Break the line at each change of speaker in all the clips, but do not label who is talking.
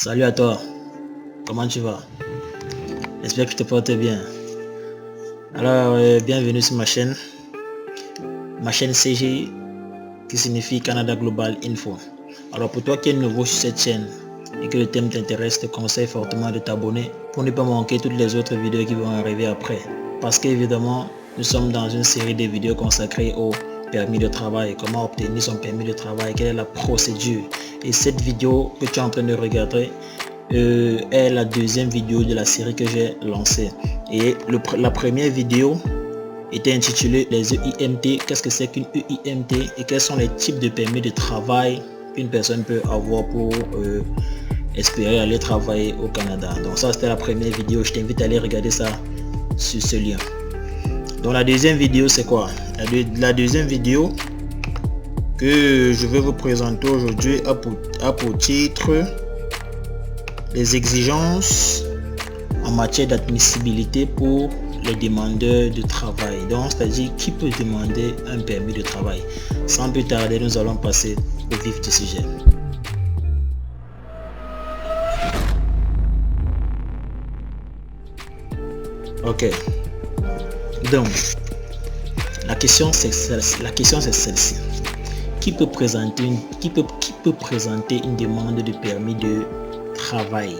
Salut à toi, comment tu vas? J'espère que tu te portes bien. Alors, bienvenue sur ma chaîne CG qui signifie Canada Global Info. Alors pour toi qui es nouveau sur cette chaîne et que le thème t'intéresse, je te conseille fortement de t'abonner pour ne pas manquer toutes les autres vidéos qui vont arriver après. Parce qu'évidemment, nous sommes dans une série de vidéos consacrées au permis de travail, comment obtenir son permis de travail, quelle est la procédure. Et cette vidéo que tu es en train de regarder est la deuxième vidéo de la série que j'ai lancée. Et la première vidéo était intitulée les EIMT, qu'est-ce que c'est qu'une EIMT et quels sont les types de permis de travail qu'une personne peut avoir pour espérer aller travailler au Canada. Donc ça c'était la première vidéo, je t'invite à aller regarder ça sur ce lien. Donc la deuxième vidéo c'est quoi? La deuxième vidéo que je vais vous présenter aujourd'hui a pour titre les exigences en matière d'admissibilité pour les demandeurs de travail. Donc c'est-à-dire qui peut demander un permis de travail. Sans plus tarder, nous allons passer au vif du sujet. Ok, donc la question c'est celle-ci. Qui peut présenter une demande de permis de travail?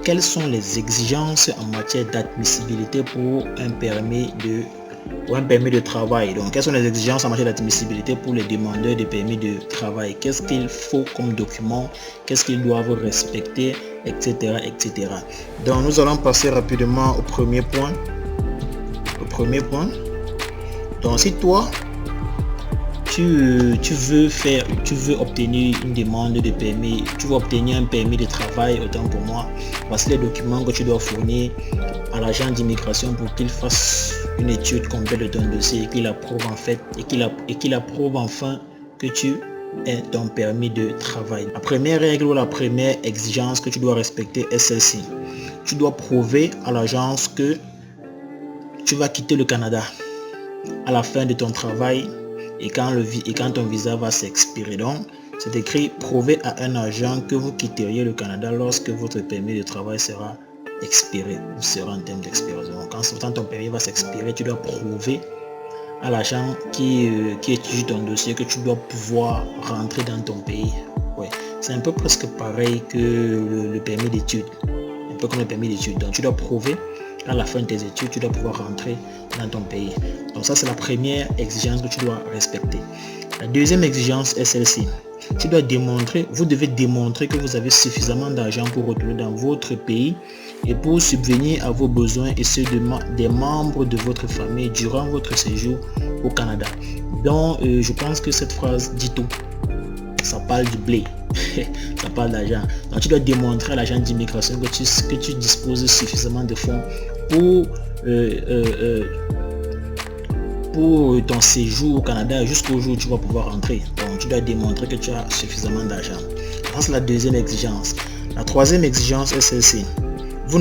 Quelles sont les exigences en matière d'admissibilité pour un permis de travail? Donc quelles sont les exigences en matière d'admissibilité pour les demandeurs de permis de travail? Qu'est-ce qu'il faut comme document? Qu'est-ce qu'ils doivent respecter, etc., etc. Donc nous allons passer rapidement au premier point. Donc si toi tu veux obtenir une demande de permis, tu veux obtenir un permis de travail, autant pour moi, voici les documents que tu dois fournir à l'agent d'immigration pour qu'il fasse une étude complète de ton dossier et qu'il approuve en fait et qu'il approuve enfin que tu aies ton permis de travail. La première règle ou la première exigence que tu dois respecter est celle-ci. Tu dois prouver à l'agence que tu vas quitter le Canada à la fin de ton travail et quand ton visa va s'expirer. Donc c'est écrit prouver à un agent que vous quitteriez le Canada lorsque votre permis de travail sera expiré ou sera en termes d'expiration. Quand ton permis va s'expirer, tu dois prouver à l'agent qui étudie ton dossier que tu dois pouvoir rentrer dans ton pays. Ouais, c'est un peu presque pareil que le permis d'études, un peu comme le permis d'études. Donc tu dois prouver à la fin de tes études, tu dois pouvoir rentrer dans ton pays. Donc ça c'est la première exigence que tu dois respecter. La deuxième exigence est celle-ci. Vous devez démontrer que vous avez suffisamment d'argent pour retourner dans votre pays et pour subvenir à vos besoins et ceux des membres de votre famille durant votre séjour au Canada. Donc je pense que cette phrase dit tout. Ça parle du blé. Ça parle d'argent. Donc tu dois démontrer à l'agent d'immigration que tu disposes suffisamment de fonds pour ton séjour au Canada jusqu'au jour où tu vas pouvoir rentrer. Donc tu dois démontrer que tu as suffisamment d'argent. Ça c'est la deuxième exigence. La troisième exigence est celle-ci. Vous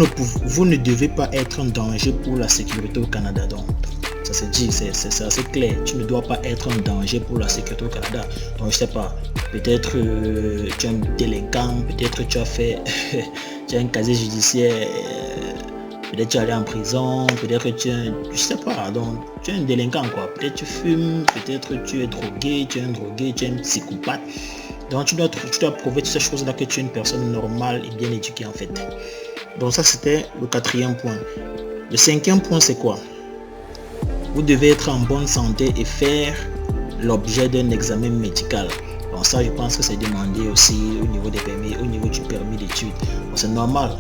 ne devez pas être un danger pour la sécurité au Canada. Donc ça se dit, c'est assez clair. Tu ne dois pas être un danger pour la sécurité au Canada. Donc je sais pas, peut-être tu es un délinquant, peut-être tu as fait tu as un casier judiciaire, peut-être tu es allé en prison, peut-être je sais pas, donc tu es un délinquant quoi. Peut-être tu fumes, peut-être tu es drogué, tu es un psychopathe. Donc tu dois prouver toutes ces choses là que tu es une personne normale et bien éduquée en fait. Donc ça c'était le quatrième point. Le cinquième point c'est quoi? Vous devez être en bonne santé et faire l'objet d'un examen médical. Donc ça je pense que c'est demandé aussi au niveau des permis, au niveau du permis d'études. C'est normal.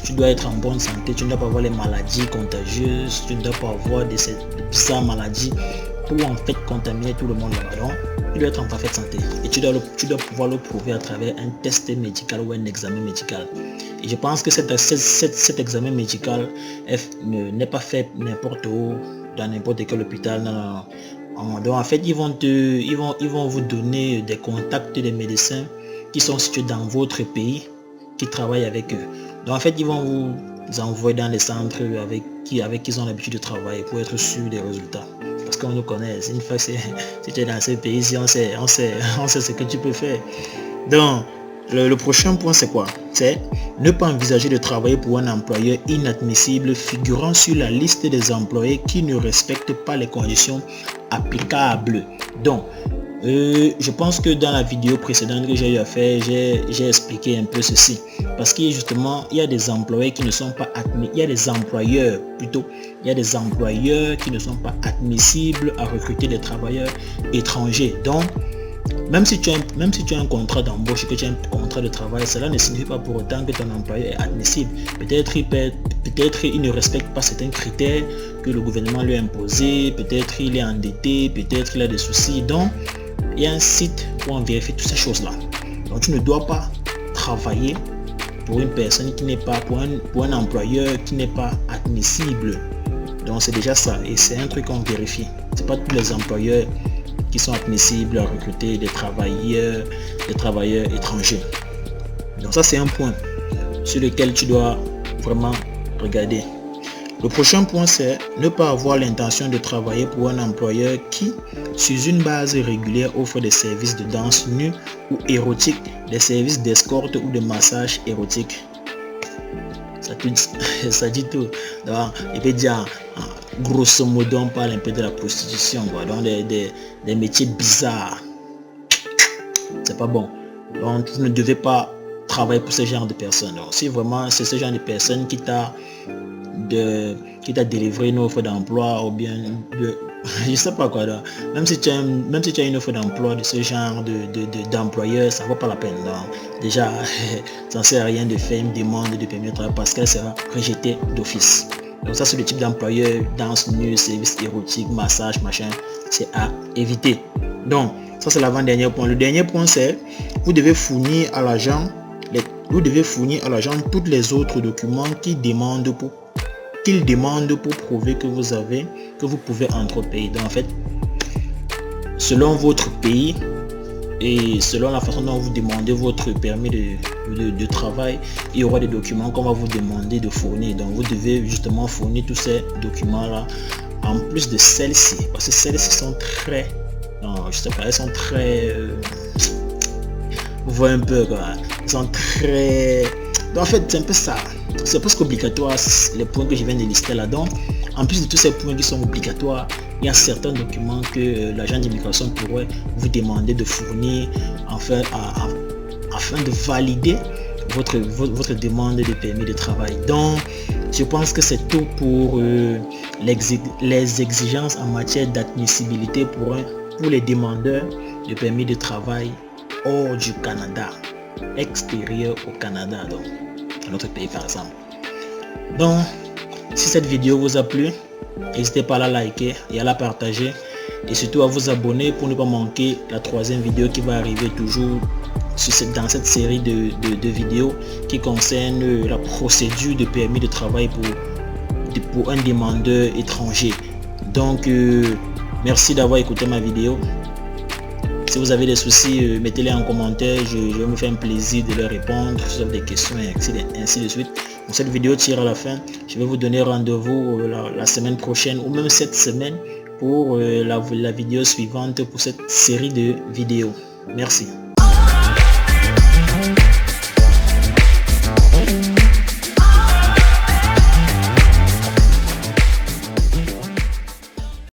Tu dois être en bonne santé, tu ne dois pas avoir les maladies contagieuses, tu ne dois pas avoir de ces bizarres maladies pour en fait contaminer tout le monde là-bas. Donc tu dois être en parfaite santé et tu dois pouvoir le prouver à travers un test médical ou un examen médical. Et je pense que cet examen médical n'est pas fait n'importe où, dans n'importe quel hôpital. Non. Donc en fait ils vont vous donner des contacts des médecins qui sont situés dans votre pays, qui travaillent avec eux. Donc en fait ils vont vous envoyer dans les centres avec qui ils ont l'habitude de travailler pour être sûr des résultats. Parce qu'on nous connaît, une fois que si tu es dans ce pays, on sait ce que tu peux faire. Donc Le prochain point, c'est quoi? C'est ne pas envisager de travailler pour un employeur inadmissible figurant sur la liste des employés qui ne respectent pas les conditions applicables. Donc, je pense que dans la vidéo précédente que j'ai eu à faire, j'ai expliqué un peu ceci. Parce que justement, il y a des employés qui ne sont pas admis, il y a des employeurs plutôt, il y a des employeurs qui ne sont pas admissibles à recruter des travailleurs étrangers. Donc, même si tu as un contrat d'embauche et que tu as un contrat de travail, cela ne signifie pas pour autant que ton employeur est admissible. Peut-être il ne respecte pas certains critères que le gouvernement lui a imposés, peut-être il est endetté, peut-être il a des soucis. Donc, il y a un site pour en vérifier toutes ces choses-là. Donc, tu ne dois pas travailler pour une personne qui n'est pas, pour un employeur qui n'est pas admissible. Donc, c'est déjà ça. Et c'est un truc qu'on vérifie. C'est pas tous les employeurs qui sont admissibles à recruter des travailleurs étrangers. Donc ça, c'est un point sur lequel tu dois vraiment regarder. Le prochain point, c'est ne pas avoir l'intention de travailler pour un employeur qui, sur une base régulière, offre des services de danse nue ou érotique, des services d'escorte ou de massage érotique. Ça dit tout. Donc, il peut dire, grosso modo, on parle un peu de la prostitution, quoi. Donc des métiers bizarres. C'est pas bon. Donc, vous ne devez pas travailler pour ce genre de personnes. Donc, si vraiment c'est ce genre de personne qui t'a délivré une offre d'emploi ou bien je sais pas quoi, donc, même si tu as une offre d'emploi de ce genre d'employeur, ça vaut pas la peine. Donc, déjà, ça ne sert à rien de faire une demande de permis de travail parce qu'elle sera rejetée d'office. Donc ça, c'est le type d'employeur, danse nue, service érotique, massage, machin, c'est à éviter. Donc ça, c'est l'avant-dernier point. Le dernier point, c'est vous devez fournir à l'agent tous les autres documents qu'il demande pour prouver que vous pouvez entrer au pays. Donc en fait, selon votre pays et selon la façon dont vous demandez votre permis de travail, il y aura des documents qu'on va vous demander de fournir. Donc vous devez justement fournir tous ces documents là en plus de celles-ci, parce que celles-ci sont très, je sais pas, elles sont très, vous voyez un peu quoi, elles sont très, donc, en fait c'est un peu ça, c'est presque obligatoire les points que je viens de lister là-dedans. En plus de tous ces points qui sont obligatoires, il y a certains documents que l'agent d'immigration pourrait vous demander de fournir afin de valider votre demande de permis de travail. Donc, je pense que c'est tout pour les exigences en matière d'admissibilité pour les demandeurs de permis de travail hors du Canada, extérieur au Canada, donc dans notre pays par exemple. Donc, si cette vidéo vous a plu, n'hésitez pas à la liker et à la partager et surtout à vous abonner pour ne pas manquer la 3e vidéo qui va arriver toujours dans cette série de vidéos qui concerne la procédure de permis de travail pour un demandeur étranger. Donc merci d'avoir écouté ma vidéo. Si vous avez des soucis, mettez-les en commentaire, je vais me faire un plaisir de leur répondre, si vous avez des questions et ainsi de suite. Donc, cette vidéo tire à la fin. Je vais vous donner rendez-vous la semaine prochaine ou même cette semaine pour la vidéo suivante pour cette série de vidéos. Merci.